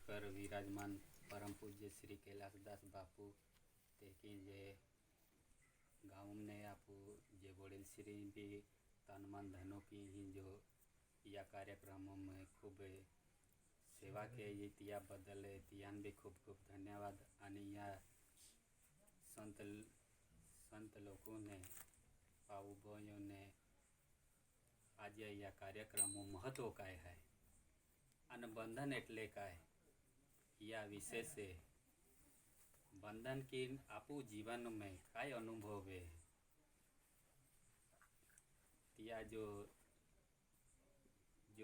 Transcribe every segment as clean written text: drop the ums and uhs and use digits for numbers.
पर विराजमान परम पूज्य श्री कैलासदास बापू ते की जे गाँव ने आपू जे वडील श्री भी तन मन धनों की ही जो या कार्यक्रमों में खूब सेवा के ये तिया बदल तियान भी खूब खूब धन्यवाद। आणि या संत लोगों ने पाऊ बोयों ने आज या कार्यक्रमों महत्व काय है અને બંધન એટલે काय या विषय से बंधन की आपू जीवन में काय अनुभव है या जो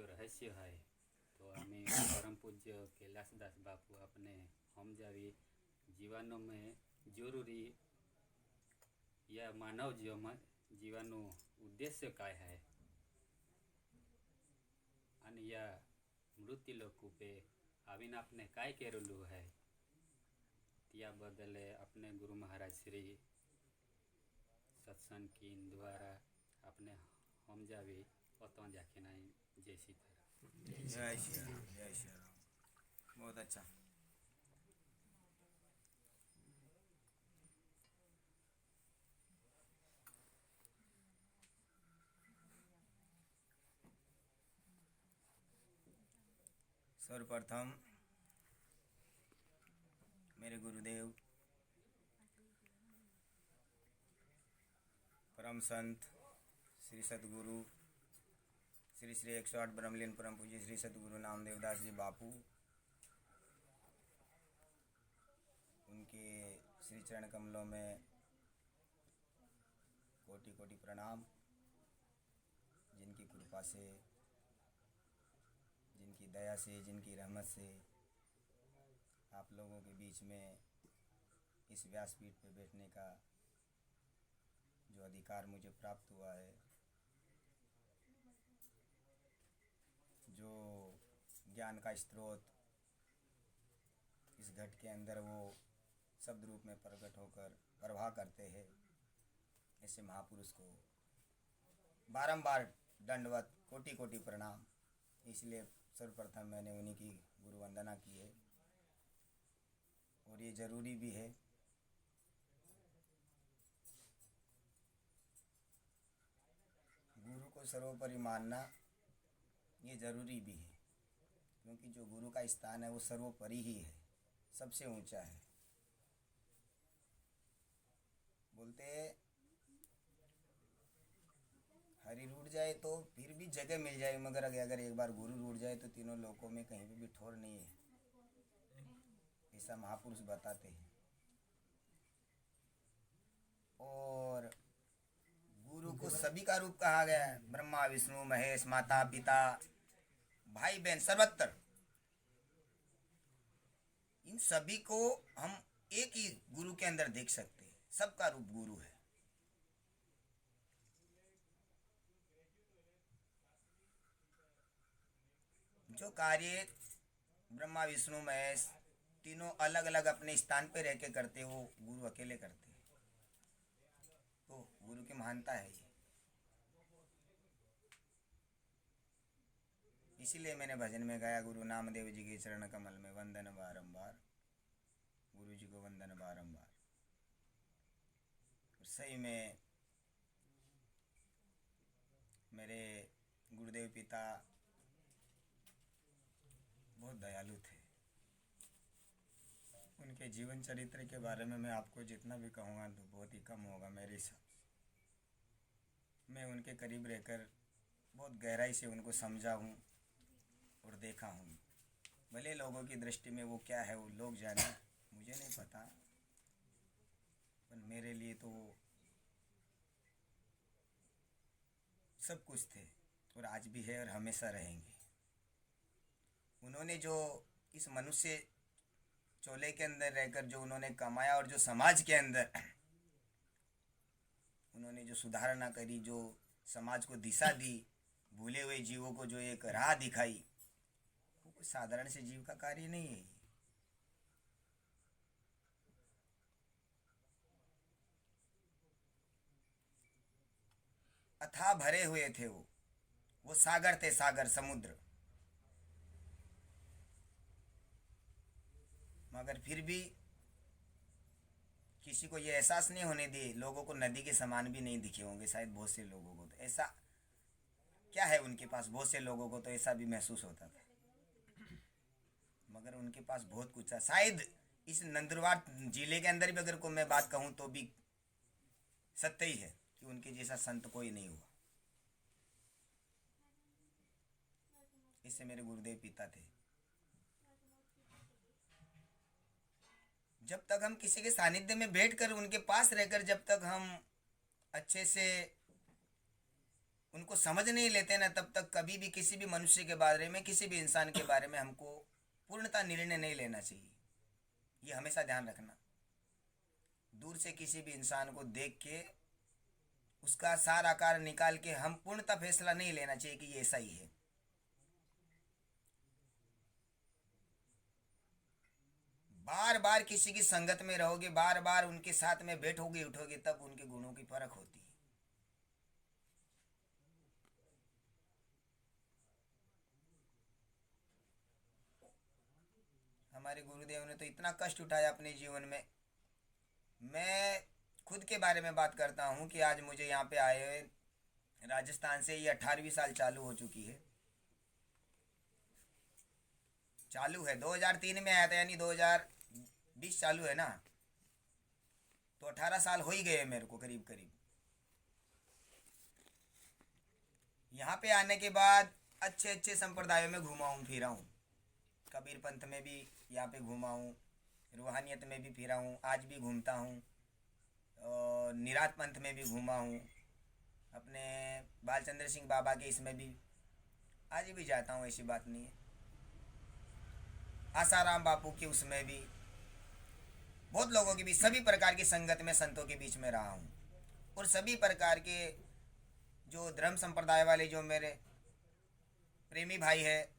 रहस्य है तो हमें परम पूज्य कैलासदास बापू अपने हम जावी जीवनों में जरूरी या मानव जीवन उद्देश्य काय है आणि या मृत्यु लोक पे आवीन आपने काय केरलू है त्या बदले अपने गुरु महाराज श्री सत्संग की द्वारा अपने हम जावी अतों जाके ना जैसी तरह जय श्री राम जय श्री राम। बहुत अच्छा। सर्वप्रथम मेरे गुरुदेव परम संत श्री सतगुरु श्री श्री 108 ब्रह्मलीन परम पूज्य श्री सतगुरु नामदेवदास जी बापू उनके श्री चरण कमलों में कोटि कोटि प्रणाम। जिनकी कृपा से जिनकी दया से जिनकी रहमत से आप लोगों के बीच में इस व्यासपीठ पे बैठने का जो अधिकार मुझे प्राप्त हुआ है, जो ज्ञान का स्रोत इस घट के अंदर वो शब्द रूप में प्रकट होकर प्रवाह करते हैं, ऐसे महापुरुष को बारंबार दंडवत कोटि कोटि प्रणाम। इसलिए सर्वप्रथम मैंने उन्हीं की गुरु वंदना की है और ये ज़रूरी भी है। गुरु को सर्वोपरि मानना ये ज़रूरी भी है, क्योंकि जो गुरु का स्थान है वो सर्वोपरि ही है, सबसे ऊंचा है। बोलते हरि रूठ जाए तो फिर भी जगह मिल जाए, मगर अगर एक बार गुरु रूठ जाए तो तीनों लोकों में कहीं पे भी ठोर नहीं है, ऐसा महापुरुष बताते हैं। और गुरु को सभी का रूप कहा गया है, ब्रह्मा विष्णु महेश माता पिता भाई बहन सर्वत्र, इन सभी को हम एक ही गुरु के अंदर देख सकते हैं, सबका रूप गुरु है। जो कार्य ब्रह्मा विष्णु महेश तीनों अलग अलग अपने स्थान पे रह के करते वो गुरु अकेले करते हैं, तो गुरु की महानता है ये। इसीलिए मैंने भजन में गाया, गुरु नामदेव जी के चरण कमल में वंदन बारंबार, गुरु जी को वंदन बारंबार। सही में मेरे गुरुदेव पिता बहुत दयालु थे। उनके जीवन चरित्र के बारे में मैं आपको जितना भी कहूँगा तो बहुत ही कम होगा मेरे हिसाब से। मैं उनके करीब रहकर बहुत गहराई से उनको समझा हूँ और देखा हूँ। भले लोगों की दृष्टि में वो क्या है वो लोग जाने, मुझे नहीं पता, पर मेरे लिए तो वो सब कुछ थे और आज भी है और हमेशा रहेंगे। उन्होंने जो इस मनुष्य चोले के अंदर रहकर जो उन्होंने कमाया और जो समाज के अंदर उन्होंने जो सुधारणा करी, जो समाज को दिशा दी, भूले हुए जीवों को जो एक राह दिखाई, वो कोई साधारण से जीव का कार्य नहीं है। अथाह भरे हुए थे वो सागर थे, सागर समुद्र। मगर फिर भी किसी को ये एहसास नहीं होने दिए। लोगों को नदी के समान भी नहीं दिखे होंगे शायद बहुत से लोगों को, तो ऐसा क्या है उनके पास, बहुत से लोगों को तो ऐसा भी महसूस होता था, मगर उनके पास बहुत कुछ था। शायद इस नंदुरबार जिले के अंदर भी अगर को मैं बात कहूँ तो भी सत्य ही है कि उनके जैसा संत कोई नहीं हुआ। इससे मेरे गुरुदेव पिता थे। जब तक हम किसी के सानिध्य में बैठकर उनके पास रहकर जब तक हम अच्छे से उनको समझ नहीं लेते ना, तब तक कभी भी किसी भी मनुष्य के बारे में, किसी भी इंसान के बारे में हमको पूर्णतः निर्णय नहीं लेना चाहिए। ये हमेशा ध्यान रखना। दूर से किसी भी इंसान को देख के उसका सार आकार निकाल के हम पूर्णतः फैसला नहीं लेना चाहिए कि ये ऐसा ही है। बार बार किसी की संगत में रहोगे, बार बार उनके साथ में बैठोगे उठोगे, तब उनके गुणों की परख होती है। हमारे गुरुदेव ने तो इतना कष्ट उठाया अपने जीवन में। मैं खुद के बारे में बात करता हूँ कि आज मुझे यहाँ पे आए हुए राजस्थान से ये 18वीं साल चालू हो चुकी है। चालू है 2003 में आया था, यानी 2020 चालू है ना, तो 18 साल हो ही गए मेरे को करीब करीब। यहाँ पे आने के बाद अच्छे अच्छे संप्रदायों में घुमा हूँ, फिरा हूँ। कबीर पंथ में भी यहाँ पे घुमा हूँ, रूहानियत में भी फिरा हूँ, आज भी घूमता हूँ, और निरात पंथ में भी घूमा हूँ, अपने बालचंद्र सिंह बाबा के इसमें भी आज भी जाता हूँ, ऐसी बात नहीं है। आसाराम बापू के उसमें भी, बहुत लोगों के बीच, सभी प्रकार की संगत में, संतों के बीच में रहा हूँ। और सभी प्रकार के जो धर्म संप्रदाय वाले जो मेरे प्रेमी भाई है,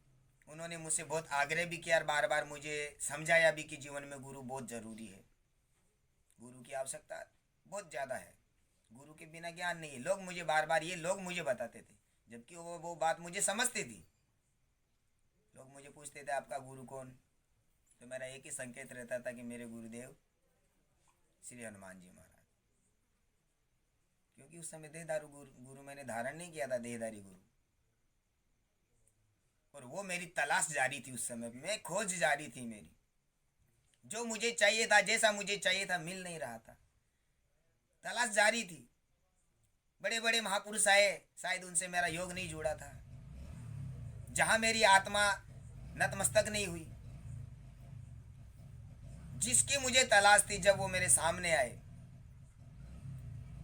उन्होंने मुझसे बहुत आग्रह भी किया और बार बार मुझे समझाया भी कि जीवन में गुरु बहुत ज़रूरी है, गुरु की आवश्यकता बहुत ज़्यादा है, गुरु के बिना ज्ञान नहीं है। लोग मुझे बार बार ये लोग मुझे बताते थे, जबकि वो बात मुझे समझती थी। लोग मुझे पूछते थे आपका गुरु कौन, तो मेरा एक ही संकेत रहता था कि मेरे गुरुदेव श्री हनुमान जी महाराज, क्योंकि उस समय देहदारू गुरु मैंने धारण नहीं किया था, देहदारी गुरु, और वो मेरी तलाश जारी थी। उस समय मैं खोज जारी थी मेरी, जो मुझे चाहिए था, जैसा मुझे चाहिए था, मिल नहीं रहा था, तलाश जारी थी। बड़े बड़े महापुरुष आए, शायद उनसे मेरा योग नहीं जुड़ा था, जहां मेरी आत्मा नतमस्तक नहीं हुई। जिसकी मुझे तलाश थी, जब वो मेरे सामने आए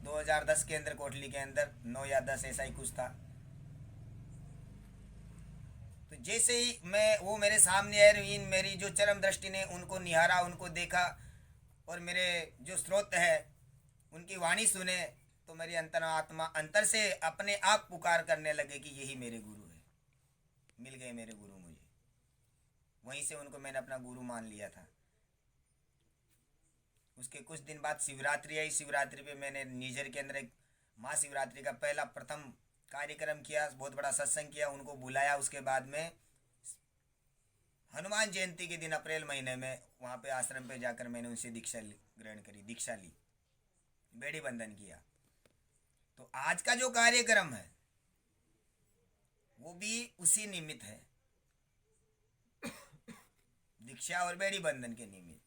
2010 के अंदर, कोटली के अंदर 9 या 10 ऐसा ही कुछ था, तो जैसे ही वो मेरे सामने आए, मेरी जो चरम दृष्टि ने उनको निहारा, उनको देखा, और मेरे जो स्रोत है उनकी वाणी सुने, तो मेरी अंतरात्मा अंतर से अपने आप पुकार करने लगे कि यही मेरे गुरु है। मिल गए मेरे गुरु मुझे। वहीं से उनको मैंने अपना गुरु मान लिया था। उसके कुछ दिन बाद शिवरात्रि आई। शिवरात्रि पे मैंने नीजर के अंदर एक महाशिवरात्रि का पहला प्रथम कार्यक्रम किया, बहुत बड़ा सत्संग किया, उनको बुलाया। उसके बाद में हनुमान जयंती के दिन अप्रैल महीने में वहाँ पे आश्रम पे जाकर मैंने उनसे दीक्षा ग्रहण करी, दीक्षा ली, बेड़ी बंधन किया। तो आज का जो कार्यक्रम है वो भी उसी निमित्त है, दीक्षा और बेड़ी बंधन के निमित्त।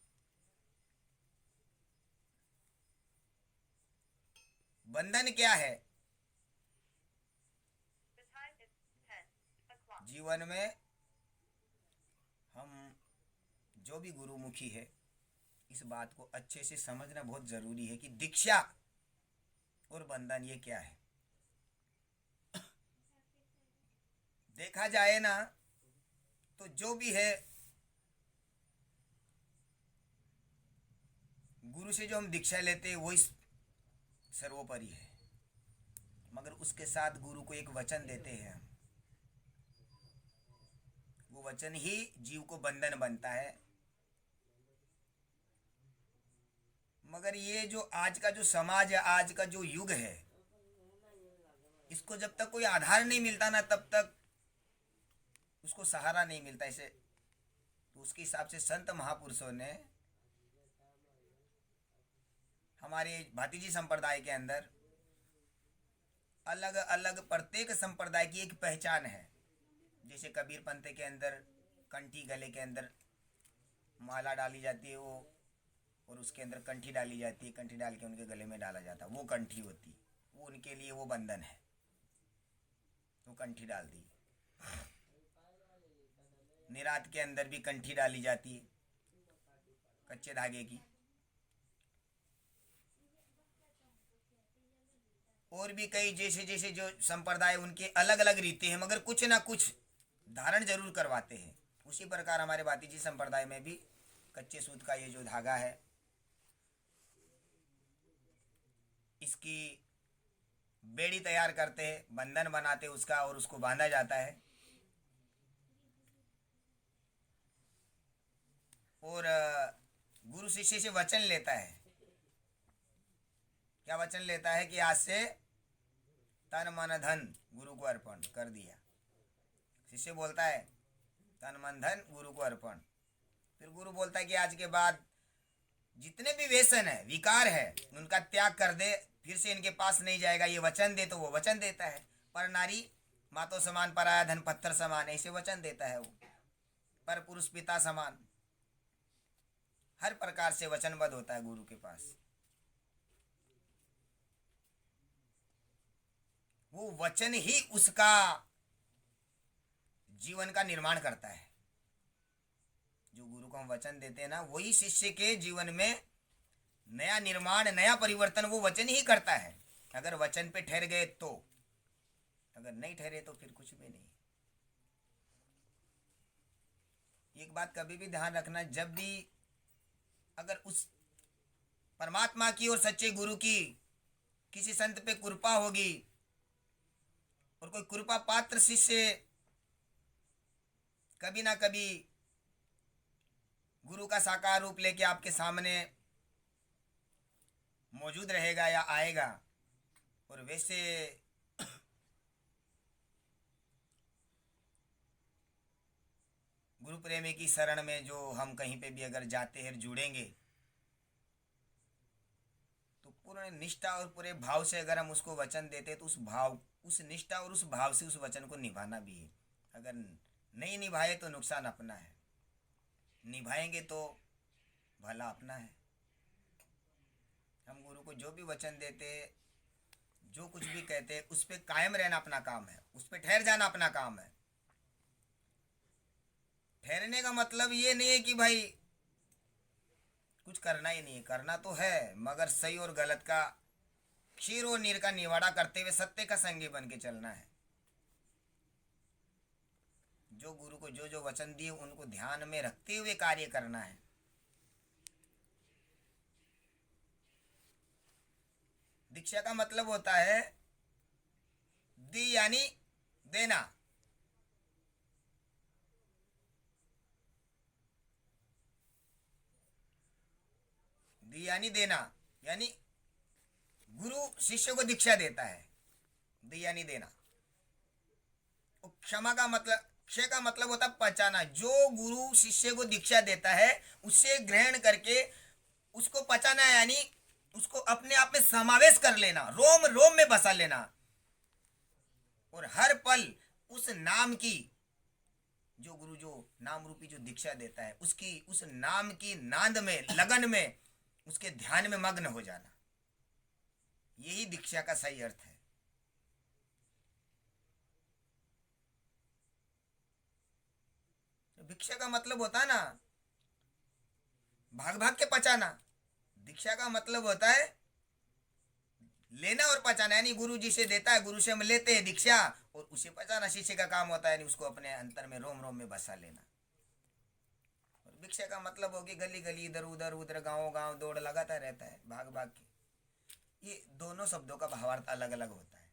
बंधन क्या है? जीवन में हम जो भी गुरुमुखी है, इस बात को अच्छे से समझना बहुत जरूरी है कि दीक्षा और बंधन ये क्या है। देखा जाए ना तो जो भी है, गुरु से जो हम दीक्षा लेते हैं वही सर्वोपरि है, मगर उसके साथ गुरु को एक वचन देते हैं हम, वो वचन ही जीव को बंधन बनता है। मगर ये जो आज का जो समाज है, आज का जो युग है, इसको जब तक कोई आधार नहीं मिलता ना, तब तक उसको सहारा नहीं मिलता। इसे तो उसके हिसाब से संत महापुरुषों ने हमारे भातीजी संप्रदाय के अंदर अलग अलग प्रत्येक संप्रदाय की एक पहचान है। जैसे कबीर पंथ के अंदर कंठी गले के अंदर माला डाली जाती है, वो और उसके अंदर कंठी डाली जाती है, कंठी डाल के उनके गले में डाला जाता है, वो कंठी होती है, वो उनके लिए वो बंधन है, वो कंठी डाल दी। निरात के अंदर भी कंठी डाली जाती है कच्चे धागे की। और भी कई जैसे जैसे जो संप्रदाय उनके अलग अलग रीति हैं, मगर कुछ ना कुछ धारण जरूर करवाते हैं। उसी प्रकार हमारे भातीजी संप्रदाय में भी कच्चे सूत का ये जो धागा है, इसकी बेड़ी तैयार करते हैं, बंधन बनाते उसका, और उसको बांधा जाता है। और गुरु शिष्य से वचन लेता है। क्या वचन लेता है कि आज से तन मन धन गुरु को अर्पण कर दिया। शिष्य बोलता है तन मन धन गुरु को अर्पण। फिर गुरु बोलता है कि आज के बाद जितने भी व्यसन है, विकार है, उनका त्याग कर दे, फिर से इनके पास नहीं जाएगा। ये वचन दे तो वो वचन देता है। पर नारी मातो समान, पराया धन पत्थर समान, ऐसे वचन देता है वो। पर पुरुष पिता समान, हर प्रकार से वचनबद्ध होता है गुरु के पास। वो वचन ही उसका जीवन का निर्माण करता है। जो गुरु को हम वचन देते हैं ना, वही शिष्य के जीवन में नया निर्माण, नया परिवर्तन वो वचन ही करता है। अगर वचन पे ठहर गए तो, अगर नहीं ठहरे तो फिर कुछ भी नहीं। एक बात कभी भी ध्यान रखना, जब भी अगर उस परमात्मा की और सच्चे गुरु की किसी संत पे कृपा होगी और कोई कृपा पात्र शिष्य कभी ना कभी गुरु का साकार रूप लेके आपके सामने मौजूद रहेगा या आएगा, और वैसे गुरु प्रेमी की शरण में जो हम कहीं पे भी अगर जाते हैं, जुड़ेंगे, तो पूर्ण निष्ठा और पूरे भाव से अगर हम उसको वचन देते हैं, तो उस भाव, उस निष्ठा और उस भाव से उस वचन को निभाना भी है। अगर नहीं निभाए तो नुकसान अपना है, निभाएंगे तो भला अपना है। हम गुरु को जो भी वचन देते, जो कुछ भी कहते, उस पर कायम रहना अपना काम है, उस पर ठहर जाना अपना काम है। ठहरने का मतलब ये नहीं है कि भाई कुछ करना ही नहीं है, करना तो है, मगर सही और गलत का, क्षीर और नीर का निवाड़ा करते हुए सत्य का संगी बन के चलना है। जो गुरु को जो जो वचन दिए उनको ध्यान में रखते हुए कार्य करना है। दीक्षा का मतलब होता है दी यानी देना। दी यानी देना, यानी गुरु शिष्य को दीक्षा देता है, दी यानी देना। क्षमा का मतलब, क्षय का मतलब होता है पचाना। जो गुरु शिष्य को दीक्षा देता है उसे ग्रहण करके उसको पचाना, यानी उसको अपने आप में समावेश कर लेना, रोम रोम में बसा लेना, और हर पल उस नाम की, जो गुरु जो नाम रूपी जो दीक्षा देता है, उसकी उस नाम की नांद में, लगन में, उसके ध्यान में मग्न हो जाना, यही दीक्षा का सही अर्थ है। भिक्षा का मतलब होता है ना भाग भाग के पचाना। दीक्षा का मतलब होता है लेना और पचाना, यानी गुरु जी से देता है, गुरु से हम लेते हैं दीक्षा, और उसे पचाना शिष्य का काम होता है, यानी उसको अपने अंतर में रोम रोम में बसा लेना। और भिक्षा का मतलब होगी गली गली, इधर उधर, उधर गाँव गाँव दौड़ लगाता रहता है, भाग भाग के। ये दोनों शब्दों का भावार्थ अलग अलग होता है।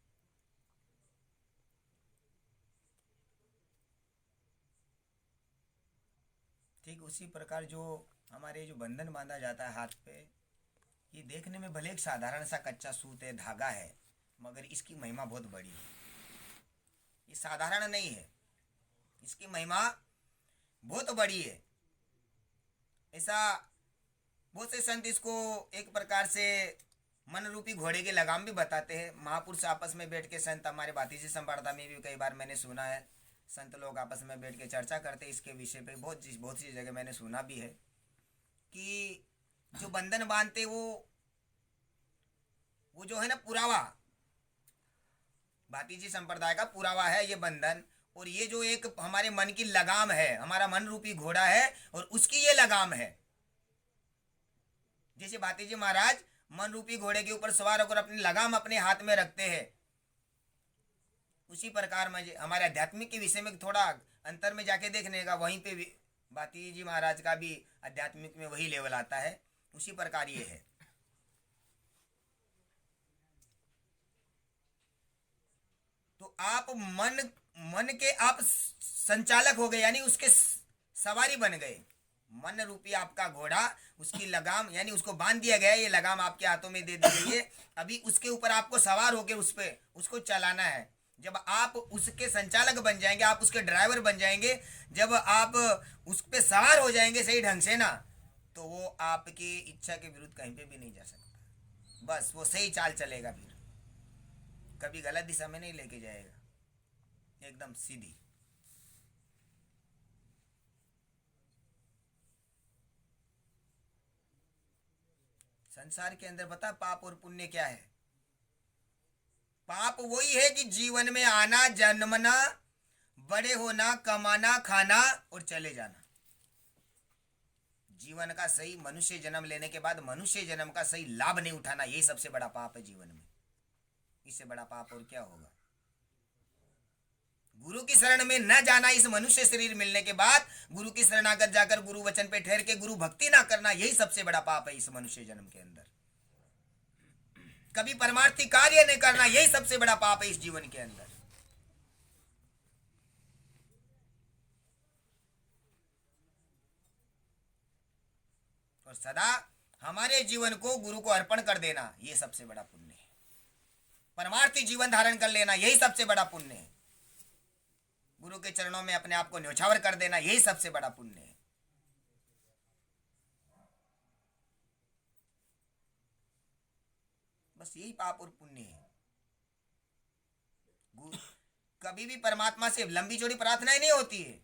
ठीक उसी प्रकार जो हमारे जो बंधन बांधा जाता है हाथ पे, ये देखने में भले एक साधारण सा कच्चा सूत है, धागा है, मगर इसकी महिमा बहुत बड़ी है। ये साधारण नहीं है, इसकी महिमा बहुत बड़ी है। ऐसा बहुत से संत इसको एक प्रकार से मन रूपी घोड़े की लगाम भी बताते हैं। महापुरुष आपस में बैठ के, संत हमारे भातीजी संप्रदाय में भी कई बार मैंने सुना है, संत लोग आपस में बैठ के चर्चा करते इसके विषय पे। बहुत सी जगह मैंने सुना भी है कि जो बंधन बांधते वो जो है ना पुरावा, भातीजी संप्रदाय का पुरावा है ये बंधन। और ये जो एक हमारे मन की लगाम है, हमारा मन रूपी घोड़ा है और उसकी ये लगाम है। जैसे भातीजी महाराज मन रूपी घोड़े के ऊपर सवार होकर अपनी लगाम अपने हाथ में रखते हैं, उसी प्रकार में हमारे आध्यात्मिक के विषय में थोड़ा अंतर में जाके देखने का, वहीं पे भातीजी महाराज का भी आध्यात्मिक में वही लेवल आता है, उसी प्रकार ये है। तो आप मन के आप संचालक हो गए, यानी उसके सवारी बन गए। मन रूपी आपका घोड़ा, उसकी लगाम यानी उसको बांध दिया गया, ये लगाम आपके हाथों में दे दी गई है। अभी उसके ऊपर आपको सवार होकर उस पे उसको चलाना है। जब आप उसके संचालक बन जाएंगे, आप उसके ड्राइवर बन जाएंगे, जब आप उस पे सवार हो जाएंगे सही ढंग से ना, तो वो आपकी इच्छा के विरुद्ध कहीं पे भी नहीं जा सकता। बस वो सही चाल चलेगा, फिर कभी गलत दिशा में नहीं लेके जाएगा, एकदम सीधी। संसार के अंदर पता पाप और पुण्य क्या है? पाप वही है कि जीवन में आना, जन्मना, बड़े होना, कमाना, खाना और चले जाना। जीवन का सही मनुष्य जन्म लेने के बाद मनुष्य जन्म का सही लाभ नहीं उठाना, यही सबसे बड़ा पाप है जीवन में। इससे बड़ा पाप और क्या होगा? गुरु की शरण में न जाना, इस मनुष्य शरीर मिलने के बाद गुरु की शरणागत जाकर गुरु वचन पे ठहर के गुरु भक्ति ना करना, यही सबसे बड़ा पाप है इस मनुष्य जन्म के अंदर। कभी परमार्थी कार्य नहीं करना, यही सबसे बड़ा पाप है इस जीवन के अंदर। और सदा हमारे जीवन को गुरु को अर्पण कर देना, यह सबसे बड़ा पुण्य है। परमार्थी जीवन धारण कर लेना, यही सबसे बड़ा पुण्य है। गुरु के चरणों में अपने आप को न्योछावर कर देना, यही सबसे बड़ा पुण्य है। बस यही पाप और पुण्य है। कभी भी परमात्मा से लंबी चौड़ी प्रार्थना नहीं होती है,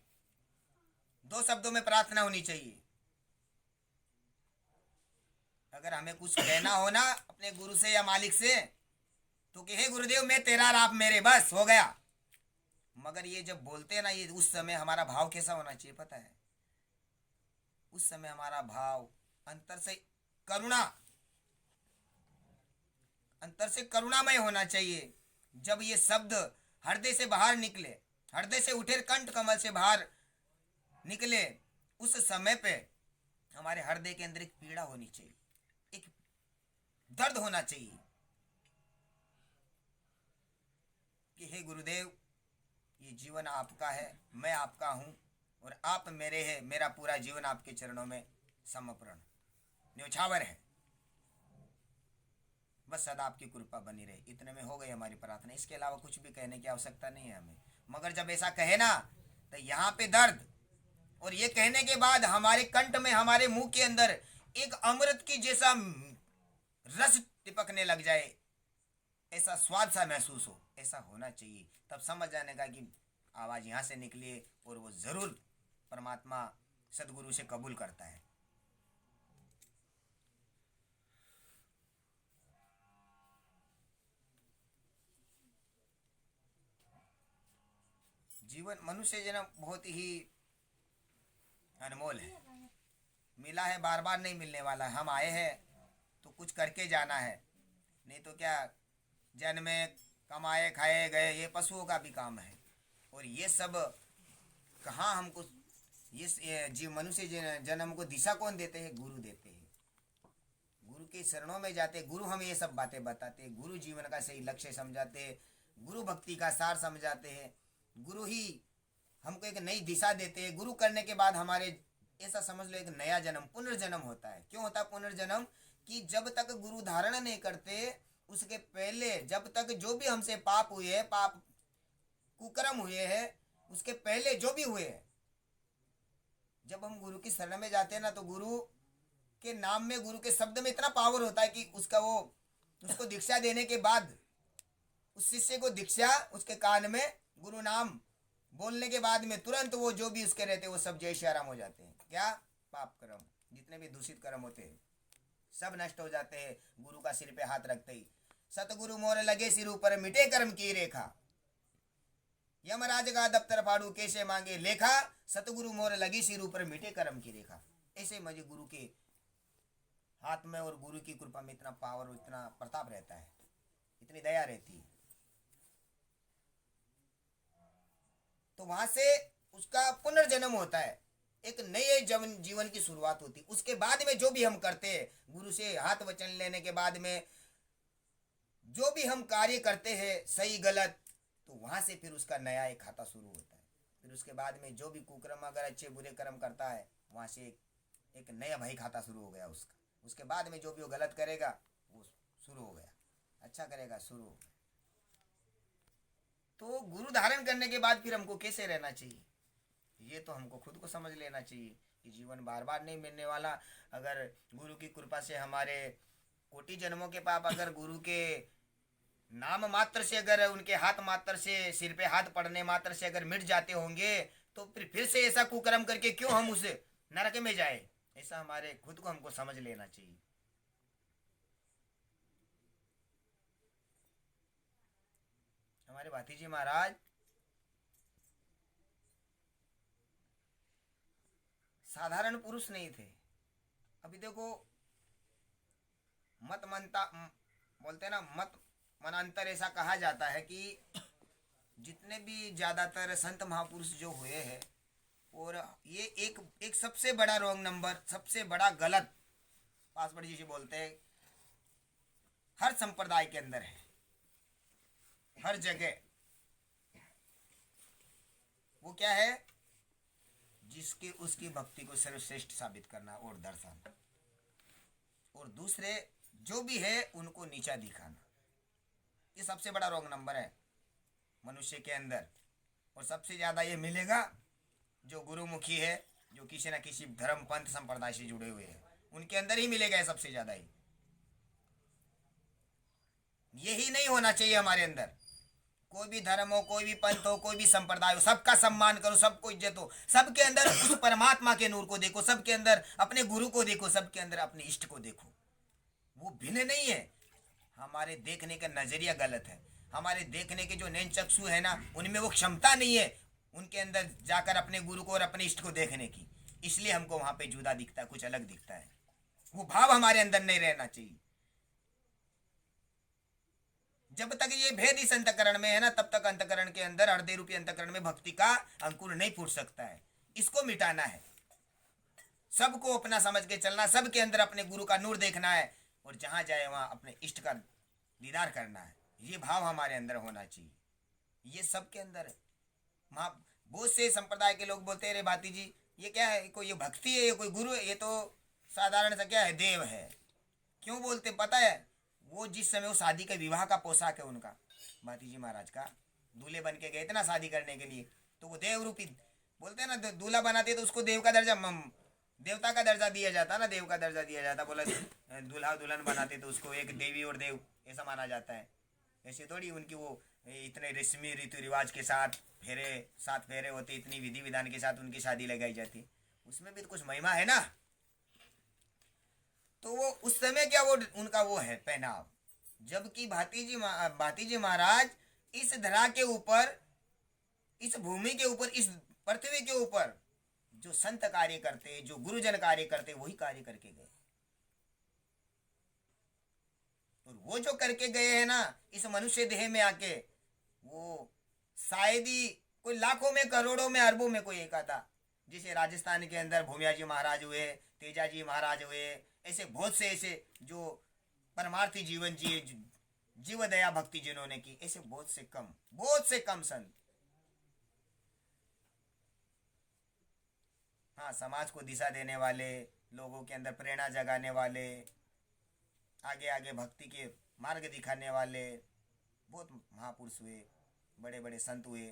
2 शब्दों में प्रार्थना होनी चाहिए। अगर हमें कुछ कहना हो ना अपने गुरु से या मालिक से, तो कि हे गुरुदेव मैं तेरा और आप मेरे, बस हो गया। मगर ये जब बोलते हैं ना, ये उस समय हमारा भाव कैसा होना चाहिए पता है? उस समय हमारा भाव अंतर से करुणामय होना चाहिए। जब ये शब्द हृदय से बाहर निकले, हृदय से उठे कंठ कमल से बाहर निकले, उस समय पे हमारे हृदय के अंदर एक पीड़ा होनी चाहिए, एक दर्द होना चाहिए कि हे गुरुदेव ये जीवन आपका है, मैं आपका हूं और आप मेरे हैं। मेरा पूरा जीवन आपके चरणों में समर्पण न्योछावर है। बस सदा आपकी कृपा बनी रहे, इतने में हो गई हमारी प्रार्थना। इसके अलावा कुछ भी कहने की आवश्यकता नहीं है हमें। मगर जब ऐसा कहे ना, तो यहाँ पे दर्द, और ये कहने के बाद हमारे कंठ में, हमारे मुंह के अंदर एक अमृत की जैसा रस टिपकने लग जाए, ऐसा स्वाद सा महसूस हो, ऐसा होना चाहिए। तब समझ जाने का कि आवाज़ यहाँ से निकली है और वो ज़रूर परमात्मा सदगुरु से कबूल करता है। जीवन मनुष्य जन्म बहुत ही अनमोल है, मिला है बार बार नहीं मिलने वाला। हम आए हैं तो कुछ करके जाना है, नहीं तो क्या जन्मे कमाए खाए गए, ये पशुओं का भी काम है। और ये सब कहाँ हमको ये मनुष्य जन्म को दिशा कौन देते हैं? गुरु देते हैं। गुरु के शरणों में जाते, गुरु हमें ये सब बातें बताते, गुरु जीवन का सही लक्ष्य समझाते, गुरु भक्ति का सार समझाते हैं, गुरु ही हमको एक नई दिशा देते हैं। गुरु करने के बाद हमारे ऐसा समझ लो एक नया जन्म, पुनर्जन्म होता है। क्यों होता है पुनर्जन्म? कि जब तक गुरु धारण नहीं करते, उसके पहले जब तक जो भी हमसे पाप हुए हैं, पाप कुकर्म हुए हैं, उसके पहले जो भी हुए हैं, जब हम गुरु की शरण में जाते हैं ना, तो गुरु के नाम में, गुरु के शब्द में इतना पावर होता है कि उसको दीक्षा देने के बाद, उस शिष्य को दीक्षा उसके कान में गुरु नाम बोलने के बाद में तुरंत वो जो भी उसके रहते हैं वो सब जय श्री राम हो जाते हैं। क्या? पाप कर्म, जितने भी दूषित कर्म होते हैं सब नष्ट हो जाते हैं गुरु का सिर पे हाथ रखते ही। सतगुरु मोर लगे सिर ऊपर, मिटे कर्म की रेखा, यमराज का दफ्तर फाड़ू कैसे मांगे लेखा, सतगुरु मोर लगी सिर ऊपर, मिटे कर्म की रेखा। ऐसे मुझे गुरु के हाथ में और गुरु की कृपा में इतना पावर और इतना प्रताप रहता है, इतनी दया रहती है। तो वहां से उसका पुनर्जन्म होता है, एक नए जीवन की शुरुआत होती। उसके बाद में जो भी हम करते हैं, गुरु से हाथ वचन लेने के बाद में जो भी हम कार्य करते हैं सही गलत, तो वहां से फिर उसका नया एक खाता शुरू होता है। फिर उसके बाद में जो भी कुकर्म अगर अच्छे बुरे कर्म करता है, वहां से एक नया भाई खाता शुरू हो गया उसका। उसके बाद में जो भी वो गलत करेगा वो शुरू हो गया, अच्छा करेगा शुरू हो गया। तो गुरु धारण करने के बाद फिर हमको कैसे रहना चाहिए, ये तो हमको खुद को समझ लेना चाहिए कि जीवन बार बार नहीं मिलने वाला। अगर गुरु की कृपा से हमारे कोटि जन्मों के पाप अगर गुरु के नाम मात्र से, अगर उनके हाथ मात्र से, सिर पे हाथ पड़ने मात्र से अगर मिट जाते होंगे, तो फिर से ऐसा कुकर्म करके क्यों हम उस नरक में जाए। ऐसा हमारे खुद को हमको समझ लेना चाहिए। हमारे भाती जी महाराज साधारण पुरुष नहीं थे। अभी देखो, मत मनता बोलते हैं ना, मत मनांतर ऐसा कहा जाता है कि जितने भी ज्यादातर संत महापुरुष जो हुए हैं, और ये एक सबसे बड़ा रॉन्ग नंबर, सबसे बड़ा गलत पासवर्ड जिसे बोलते हैं, हर संप्रदाय के अंदर है, हर जगह। वो क्या है? जिसकी उसकी भक्ति को सर्वश्रेष्ठ साबित करना और दर्शाना, और दूसरे जो भी है उनको नीचा दिखाना। ये सबसे बड़ा रॉन्ग नंबर है मनुष्य के अंदर। और सबसे ज्यादा ये मिलेगा जो गुरुमुखी है, जो किसी न किसी धर्म पंथ संप्रदाय से जुड़े हुए हैं, उनके अंदर ही मिलेगा सबसे ज्यादा ही। यही नहीं होना चाहिए हमारे अंदर। कोई भी धर्म हो, कोई भी पंथ हो, कोई भी संप्रदाय हो, सबका सम्मान करो, सबको इज्जत हो, सबके अंदर उस परमात्मा के नूर को देखो, सबके अंदर अपने गुरु को देखो, सबके अंदर अपने इष्ट को देखो। वो भिन्न नहीं है। हमारे देखने का नजरिया गलत है। हमारे देखने के जो नैन चक्षु है ना, उनमें वो क्षमता नहीं है उनके अंदर जाकर अपने गुरु को और अपने इष्ट को देखने की। इसलिए हमको वहां पे जुदा दिखता है, कुछ अलग दिखता है। वो भाव हमारे अंदर नहीं रहना चाहिए। जब तक ये भेद इस अंतकरण में है ना, तब तक अंतकरण के अंदर, हृदय रूपी अंतकरण में भक्ति का अंकुर नहीं फूट सकता है। इसको मिटाना है, सबको अपना समझ के चलना, सबके अंदर अपने गुरु का नूर देखना है, और जहां जाए वहां अपने इष्ट का दीदार करना है। ये भाव हमारे अंदर होना चाहिए। ये सबके अंदर है। बहुत से संप्रदाय के लोग बोलते हैं, रे भाती जी ये क्या है, कोई ये भक्ति है, ये कोई गुरु है, ये तो साधारण सा क्या है, देव है। क्यों बोलते पता है? वो जिस समय वो शादी का विवाह का पोशाक है उनका, भाती जी महाराज का, दूल्हे बन के गए थे ना शादी करने के लिए, तो वो देव रूपी बोलते हैं ना, दूल्हा बनाते तो उसको देव का दर्जा, देवता का दर्जा दिया जाता ना, देव का दर्जा दिया जाता। बोला दूल्हा दुल्हन बनाते तो उसको एक देवी और देव ऐसा माना जाता है। ऐसे थोड़ी उनकी वो इतने रस्मी रीति रिवाज के साथ फेरे, 7 फेरे होते, इतनी विधि विधान के साथ उनकी शादी लगाई जाती। उसमें भी तो कुछ महिमा है ना। तो वो उस समय क्या वो उनका वो है पहनाव। जबकि भाती जी महाराज इस धरा के ऊपर, इस भूमि के ऊपर, इस पृथ्वी के ऊपर जो संत कार्य करते, जो गुरुजन कार्य करते, वही कार्य करके गए। और वो जो करके गए हैं ना इस मनुष्य देह में आके, वो शायद ही कोई लाखों में, करोड़ों में, अरबों में कोई एक आता। जैसे राजस्थान के अंदर भूमिया जी महाराज हुए, तेजा जी महाराज हुए, ऐसे बहुत से ऐसे जो परमार्थी जीवन जिए, जीव दया भक्ति जिन्होंने की, ऐसे बहुत से कम संत। हाँ, समाज को दिशा देने वाले, लोगों के अंदर प्रेरणा जगाने वाले, आगे आगे भक्ति के मार्ग दिखाने वाले बहुत महापुरुष हुए, बड़े बड़े संत हुए।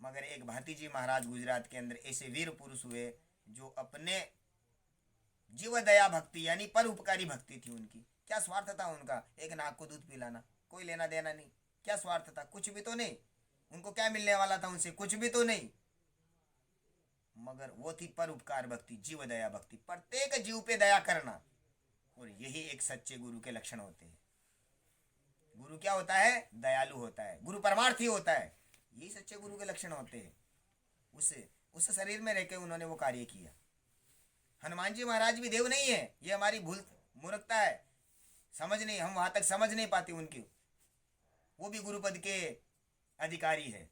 मगर एक भाती जी महाराज गुजरात के अंदर ऐसे वीर पुरुष हुए जो अपने जीव दया भक्ति यानी परोपकारी भक्ति थी उनकी। क्या स्वार्थ था उनका? एक नाक को दूध पिलाना, कोई लेना देना नहीं। क्या स्वार्थ था? कुछ भी तो नहीं। उनको क्या मिलने वाला था उनसे? कुछ भी तो नहीं। मगर वो थी परोपकार भक्ति, जीव दया भक्ति, प्रत्येक जीव पे दया करना। और यही एक सच्चे गुरु के लक्षण होते हैं। गुरु क्या होता है? दयालु होता है, गुरु परमार्थी होता है। यही सच्चे गुरु के लक्षण होते हैं। उस शरीर में रहकर उन्होंने वो कार्य किया। हनुमान जी महाराज भी देव नहीं है, ये हमारी भूल मूर्खता है, समझ नहीं, हम वहां तक समझ नहीं पाते उनकी। वो भी गुरुपद के अधिकारी है।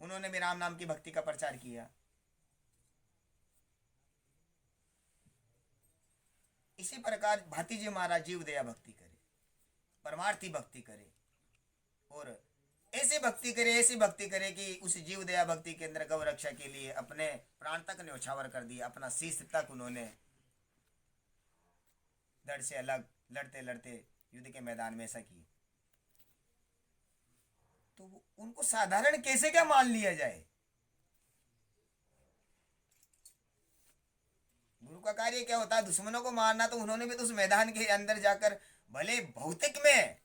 उन्होंने भी राम नाम की भक्ति का प्रचार किया। इसी प्रकार भाती जी महाराज जीव दया भक्ति करे, परमार्थी भक्ति करे, और ऐसी भक्ति करे कि उस जीव दया भक्ति के अंदर गौ रक्षा के लिए अपने प्राण तक न्यौछावर कर दिया, अपना शीश तक उन्होंने धड़ से अलग लड़ते लड़ते युद्ध के मैदान में ऐसा किया। तो उनको साधारण कैसे क्या मान लिया जाए? गुरु का कार्य क्या होता है? दुश्मनों को मारना। तो उन्होंने भी तो उस मैदान के अंदर जाकर भले भौतिक में,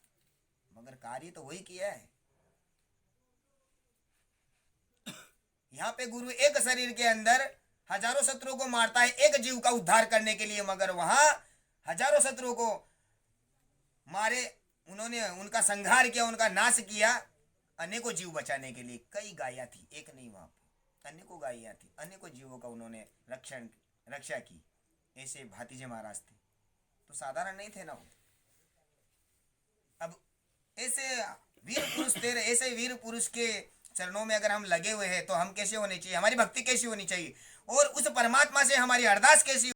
मगर कार्य तो वही किया है। यहाँ पे गुरु एक शरीर के अंदर हजारों शत्रुओं को मारता है एक जीव का उद्धार करने के लिए, मगर वहां हजारों शत्रुओं को मारे, उन्होंने उनका संहार किया, उनका नाश किया, अनेकों जीव बचाने के लिए। कई गायें थी, एक नहीं, वहां पे अनेकों गायें थी, अनेकों जीवों का उन्होंने रक्षा की। ऐसे भाती जी महाराज थे, तो साधारण नहीं थे ना वो। अब ऐसे वीर पुरुष थे, ऐसे वीर पुरुष के चरणों में अगर हम लगे हुए हैं तो हम कैसे होने चाहिए? हमारी भक्ति कैसी होनी चाहिए? और उस परमात्मा से हमारी अरदास कैसी